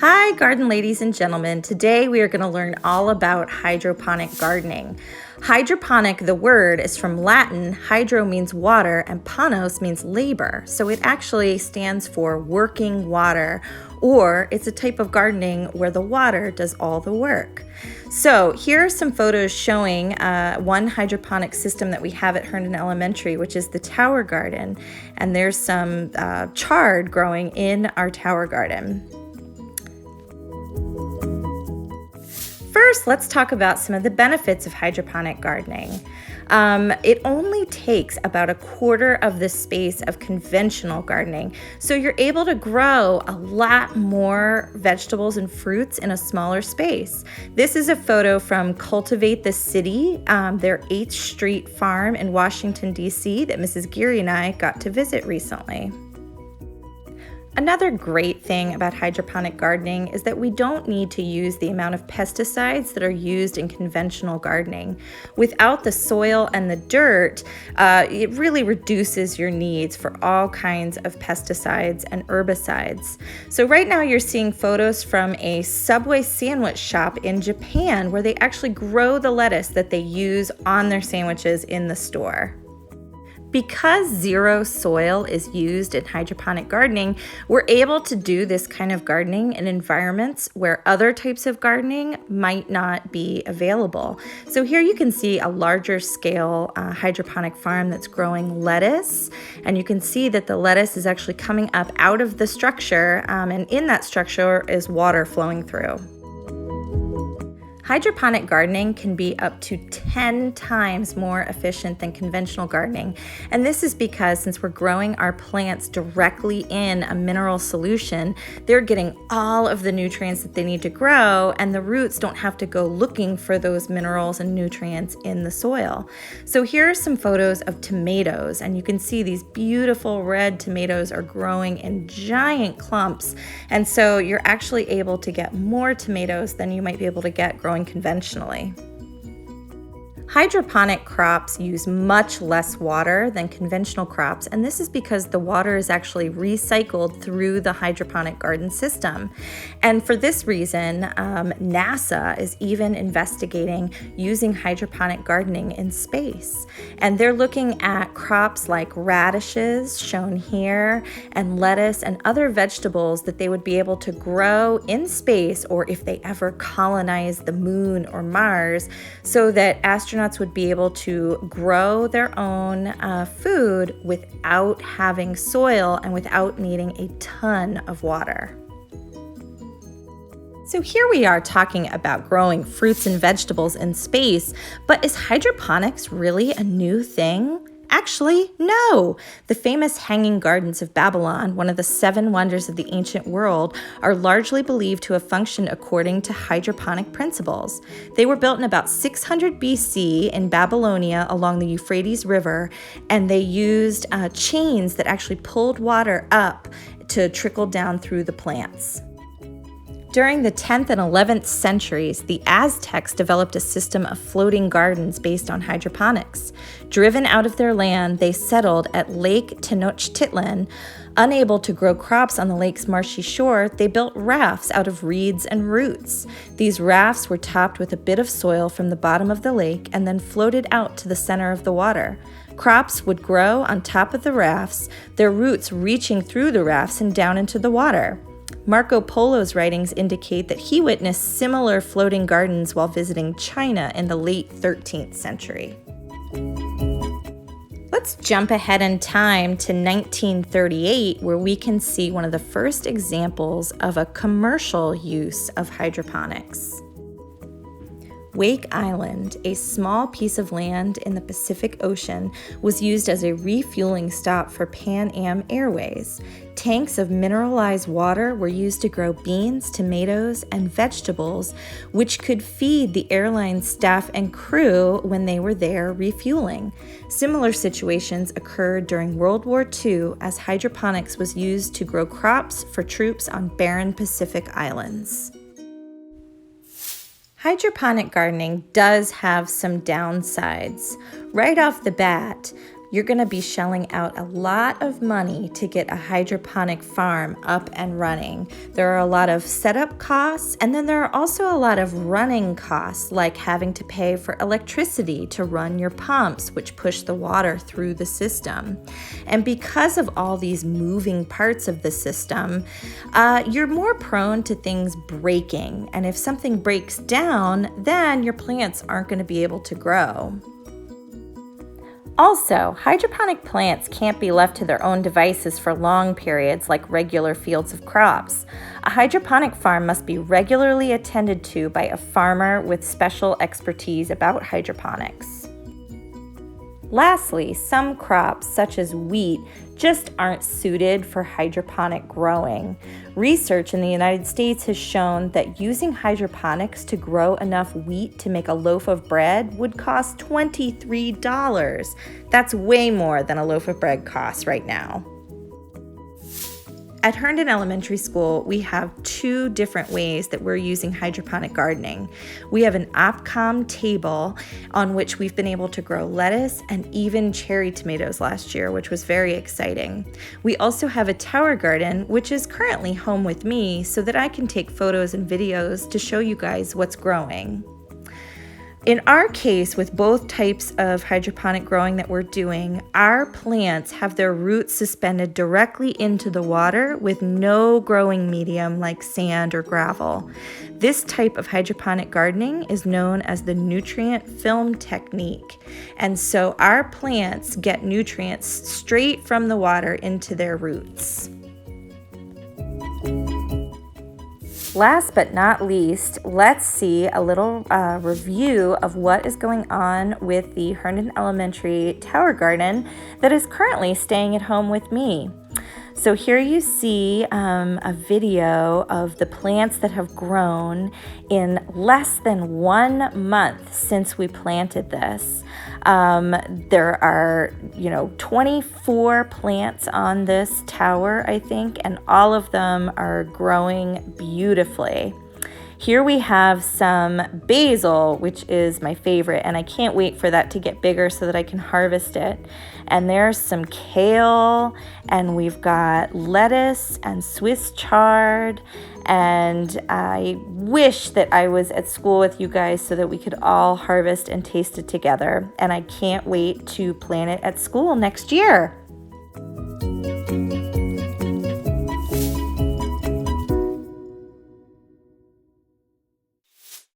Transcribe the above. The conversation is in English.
Hi, garden ladies and gentlemen. Today we are going to learn all about hydroponic gardening. Hydroponic, the word, is from Latin. Hydro means water and panos means labor. So it actually stands for working water, or it's a type of gardening where the water does all the work. So here are some photos showing one hydroponic system that we have at Herndon Elementary, which is the tower garden. And there's some chard growing in our tower garden. First, let's talk about some of the benefits of hydroponic gardening. It only takes about a quarter of the space of conventional gardening, so you're able to grow a lot more vegetables and fruits in a smaller space. This is a photo from Cultivate the City, their 8th Street farm in Washington, D.C. that Mrs. Geary and I got to visit recently. Another great thing about hydroponic gardening is that we don't need to use the amount of pesticides that are used in conventional gardening. Without the soil and the dirt, it really reduces your needs for all kinds of pesticides and herbicides. So right now you're seeing photos from a Subway sandwich shop in Japan where they actually grow the lettuce that they use on their sandwiches in the store. Because zero soil is used in hydroponic gardening, we're able to do this kind of gardening in environments where other types of gardening might not be available. So here you can see a larger scale hydroponic farm that's growing lettuce, and you can see that the lettuce is actually coming up out of the structure, and in that structure is water flowing through. Hydroponic gardening can be up to 10 times more efficient than conventional gardening. And this is because since we're growing our plants directly in a mineral solution, they're getting all of the nutrients that they need to grow, and the roots don't have to go looking for those minerals and nutrients in the soil. So here are some photos of tomatoes, and you can see these beautiful red tomatoes are growing in giant clumps. And so you're actually able to get more tomatoes than you might be able to get growing conventionally. Hydroponic crops use much less water than conventional crops, and this is because the water is actually recycled through the hydroponic garden system. And for this reason, NASA is even investigating using hydroponic gardening in space. And they're looking at crops like radishes, shown here, and lettuce and other vegetables that they would be able to grow in space, or if they ever colonize the moon or Mars, so that astronauts would be able to grow their own food without having soil and without needing a ton of water. So here we are talking about growing fruits and vegetables in space, but is hydroponics really a new thing? Actually, no. The famous Hanging Gardens of Babylon, one of the 7 wonders of the ancient world, are largely believed to have functioned according to hydroponic principles. They were built in about 600 BC in Babylonia along the Euphrates River, and they used chains that actually pulled water up to trickle down through the plants. During the 10th and 11th centuries, the Aztecs developed a system of floating gardens based on hydroponics. Driven out of their land, they settled at Lake Tenochtitlan. Unable to grow crops on the lake's marshy shore, they built rafts out of reeds and roots. These rafts were topped with a bit of soil from the bottom of the lake and then floated out to the center of the water. Crops would grow on top of the rafts, their roots reaching through the rafts and down into the water. Marco Polo's writings indicate that he witnessed similar floating gardens while visiting China in the late 13th century. Let's jump ahead in time to 1938, where we can see one of the first examples of a commercial use of hydroponics. Wake Island, a small piece of land in the Pacific Ocean, was used as a refueling stop for Pan Am Airways. Tanks of mineralized water were used to grow beans, tomatoes, and vegetables, which could feed the airline's staff and crew when they were there refueling. Similar situations occurred during World War II as hydroponics was used to grow crops for troops on barren Pacific islands. Hydroponic gardening does have some downsides. Right off the bat, you're going to be shelling out a lot of money to get a hydroponic farm up and running. There are a lot of setup costs, and then there are also a lot of running costs, like having to pay for electricity to run your pumps, which push the water through the system. And because of all these moving parts of the system, you're more prone to things breaking. And if something breaks down, then your plants aren't going to be able to grow. Also, hydroponic plants can't be left to their own devices for long periods like regular fields of crops. A hydroponic farm must be regularly attended to by a farmer with special expertise about hydroponics. Lastly, some crops, such as wheat, just aren't suited for hydroponic growing. Research in the United States has shown that using hydroponics to grow enough wheat to make a loaf of bread would cost $23. That's way more than a loaf of bread costs right now. At Herndon Elementary School, we have 2 different ways that we're using hydroponic gardening. We have an OPCOM table on which we've been able to grow lettuce and even cherry tomatoes last year, which was very exciting. We also have a tower garden, which is currently home with me so that I can take photos and videos to show you guys what's growing. In our case, with both types of hydroponic growing that we're doing, our plants have their roots suspended directly into the water with no growing medium like sand or gravel. This type of hydroponic gardening is known as the nutrient film technique. And so our plants get nutrients straight from the water into their roots. Last but not least, let's see a little review of what is going on with the Herndon Elementary Tower Garden that is currently staying at home with me. So here you see a video of the plants that have grown in less than 1 month since we planted this. There are, 24 plants on this tower, I think, and all of them are growing beautifully. Here we have some basil, which is my favorite, and I can't wait for that to get bigger so that I can harvest it. And there's some kale, and we've got lettuce and Swiss chard, and I wish that I was at school with you guys so that we could all harvest and taste it together. And I can't wait to plant it at school next year.